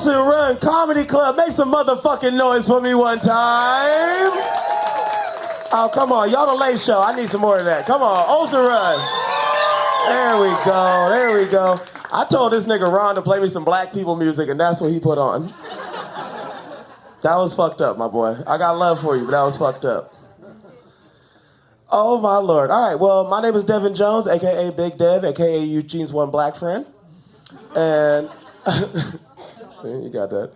Olsen Run Comedy Club. Make some motherfucking noise for me one time. Oh, come on. Y'all the late show. I need some more of that. Come on. Olsen Run. There we go. There we go. I told this nigga Ron to play me some black people music, and that's what he put on. That was fucked up, my boy. I got love for you, but that was fucked up. Oh, my Lord. All right, well, my name is Devin Jones, a.k.a. Big Dev, a.k.a. Eugene's one black friend. And see, you got that.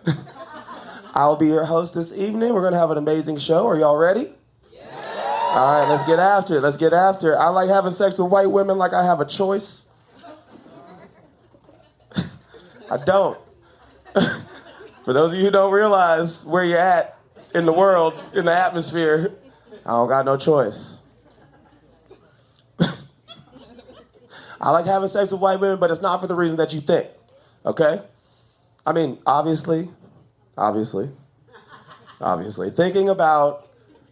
I'll be your host this evening. We're going to have an amazing show. Are y'all ready? Yeah. All right, let's get after it. Let's get after it. I like having sex with white women like I have a choice. I don't. For those of you who don't realize where you're at in the world, in the atmosphere, I don't got no choice. I like having sex with white women, but it's not for the reason that you think, okay? I mean, obviously, thinking about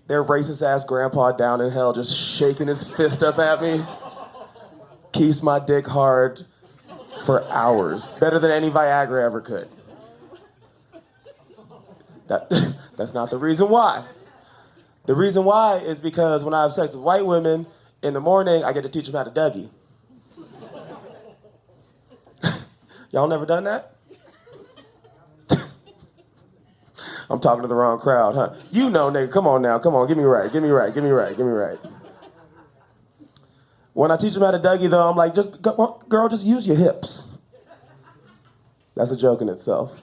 their racist-ass grandpa down in hell just shaking his fist up at me keeps my dick hard for hours. Better than any Viagra ever could. That's not the reason why. The reason why is because when I have sex with white women, in the morning, I get to teach them how to Dougie. Y'all never done that? I'm talking to the wrong crowd, huh? You know, nigga, come on now, come on, give me right. When I teach them how to Dougie, though, I'm like, girl, just use your hips. That's a joke in itself.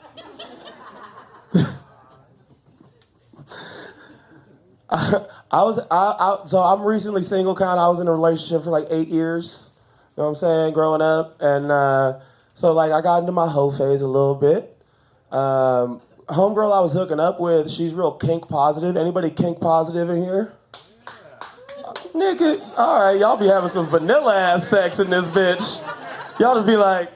So I'm recently single, kind of. I was in a relationship for like 8 years, you know what I'm saying, growing up. And so like I got into my hoe phase a little bit. Homegirl I was hooking up with, she's real kink positive. Anybody kink positive in here? Nigga, all right, y'all be having some vanilla ass sex in this bitch. Y'all just be like,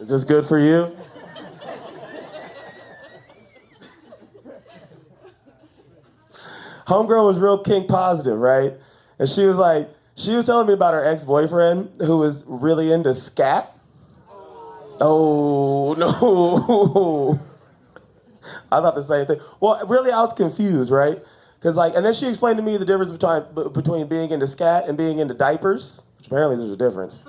is this good for you? Homegirl was real kink positive, right? And she was telling me about her ex-boyfriend who was really into scat. Oh, no. I thought the same thing. Well, really, I was confused, right? And then she explained to me the difference between being into scat and being into diapers, which apparently there's a difference.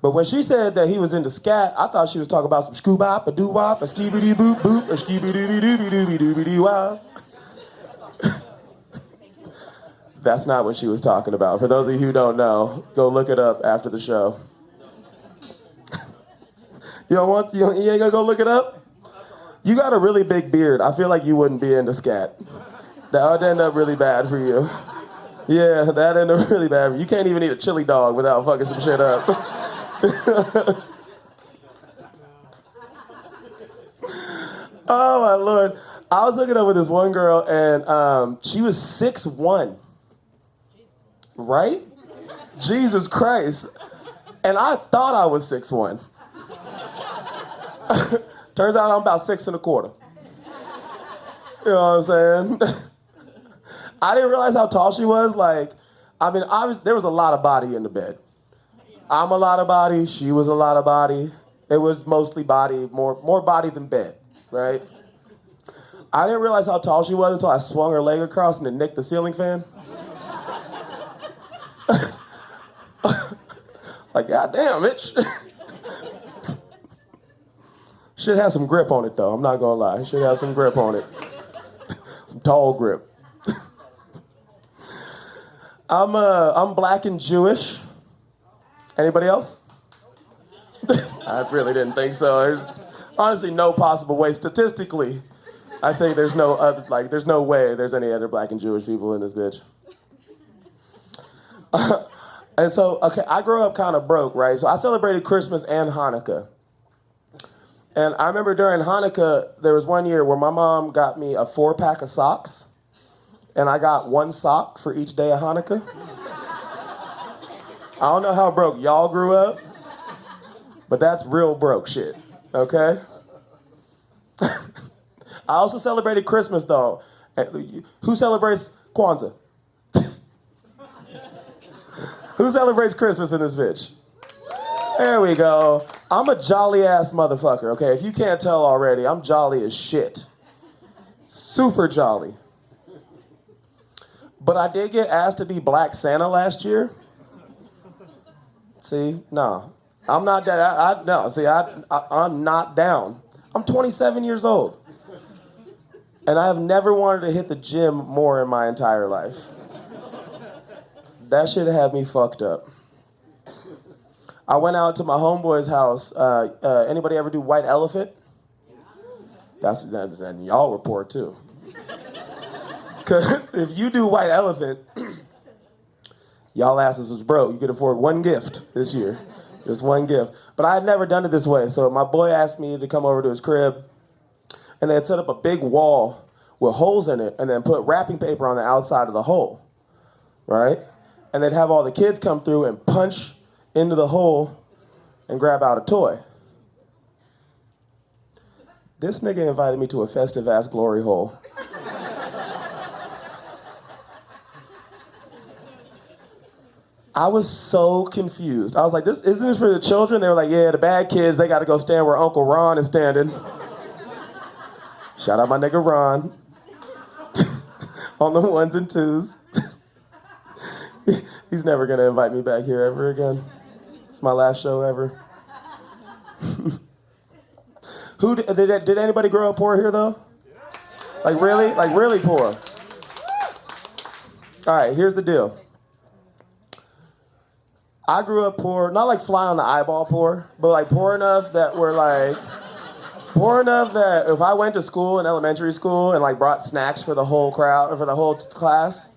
But when she said that he was into scat, I thought she was talking about some skoo-bop, a doo-wop, a skee-boo-doo-boop-boop, a skee-boo-doo-doo-doo-doo-doo-doo-doo-wop. That's not what she was talking about. For those of you who don't know, go look it up after the show. You ain't gonna go look it up? You got a really big beard. I feel like you wouldn't be into scat. That would end up really bad for you. Yeah, that ended up really bad for you. You can't even eat a chili dog without fucking some shit up. Oh my Lord. I was hooking up with this one girl and she was 6'1". Right? Jesus Christ. And I thought I was 6'1". Turns out I'm about 6 1/4. You know what I'm saying? I didn't realize how tall she was. There was a lot of body in the bed. I'm a lot of body, she was a lot of body. It was mostly body, more body than bed, right? I didn't realize how tall she was until I swung her leg across and it nicked the ceiling fan. Like, goddamn, bitch. Should have some grip on it, though. I'm not gonna lie. Should have some grip on it. Some tall grip. I'm black and Jewish. Anybody else? I really didn't think so. There's honestly no possible way. Statistically, I think there's no way there's any other black and Jewish people in this bitch. And so, okay, I grew up kind of broke, right? So I celebrated Christmas and Hanukkah. And I remember during Hanukkah, there was one year where my mom got me a 4-pack of socks, and I got 1 sock for each day of Hanukkah. I don't know how broke y'all grew up, but that's real broke shit, okay? I also celebrated Christmas, though. Who celebrates Kwanzaa? Who celebrates Christmas in this bitch? There we go. I'm a jolly ass motherfucker, okay? If you can't tell already, I'm jolly as shit. Super jolly. But I did get asked to be Black Santa last year. See, no. I'm not that, no, see, I'm not down. I'm 27 years old. And I have never wanted to hit the gym more in my entire life. That shit had me fucked up. I went out to my homeboy's house. Anybody ever do White Elephant? And y'all were poor too. Cause if you do White Elephant, y'all asses was broke. You could afford one gift this year. Just one gift. But I had never done it this way. So my boy asked me to come over to his crib, and they had set up a big wall with holes in it and then put wrapping paper on the outside of the hole, right? And they'd have all the kids come through and punch into the hole and grab out a toy. This nigga invited me to a festive ass glory hole. I was so confused. I was like, isn't this for the children? They were like, yeah, the bad kids, they gotta go stand where Uncle Ron is standing. Shout out my nigga Ron. On the ones and twos. He's never gonna invite me back here ever again. It's my last show ever. Did anybody grow up poor here though? Like really? Like really poor? All right, here's the deal. I grew up poor, not like fly on the eyeball poor, but like poor enough that if I went to school in elementary school and like brought snacks for the whole crowd, or for the whole class,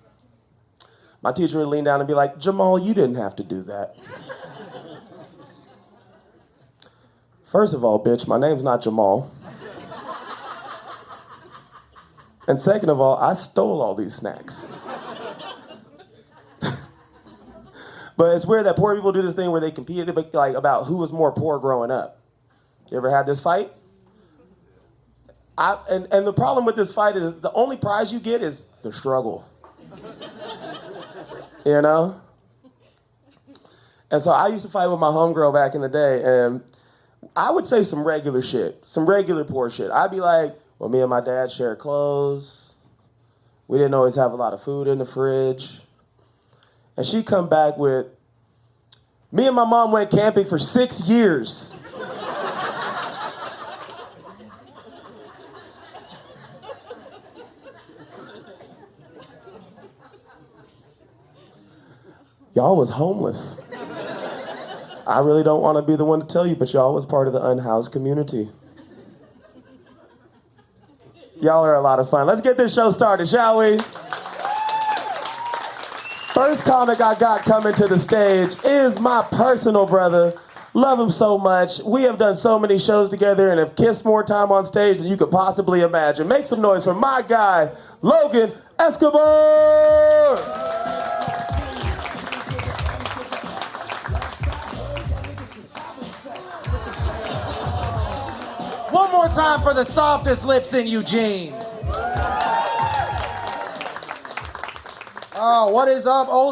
my teacher would lean down and be like, Jamal, you didn't have to do that. First of all, bitch, my name's not Jamal. And second of all, I stole all these snacks. But it's weird that poor people do this thing where they compete like about who was more poor growing up. You ever had this fight? And the problem with this fight is the only prize you get is the struggle. You know? And so I used to fight with my homegirl back in the day, and I would say some regular shit, some regular poor shit. I'd be like, well, me and my dad shared clothes. We didn't always have a lot of food in the fridge. And she'd come back with, me and my mom went camping for 6 years. Y'all was homeless. I really don't want to be the one to tell you, but y'all was part of the unhoused community. Y'all are a lot of fun. Let's get this show started, shall we? First comic I got coming to the stage is my personal brother. Love him so much. We have done so many shows together and have kissed more time on stage than you could possibly imagine. Make some noise for my guy, Logan Escobar! One more time for the softest lips in Eugene. Oh, what is up, Olsen?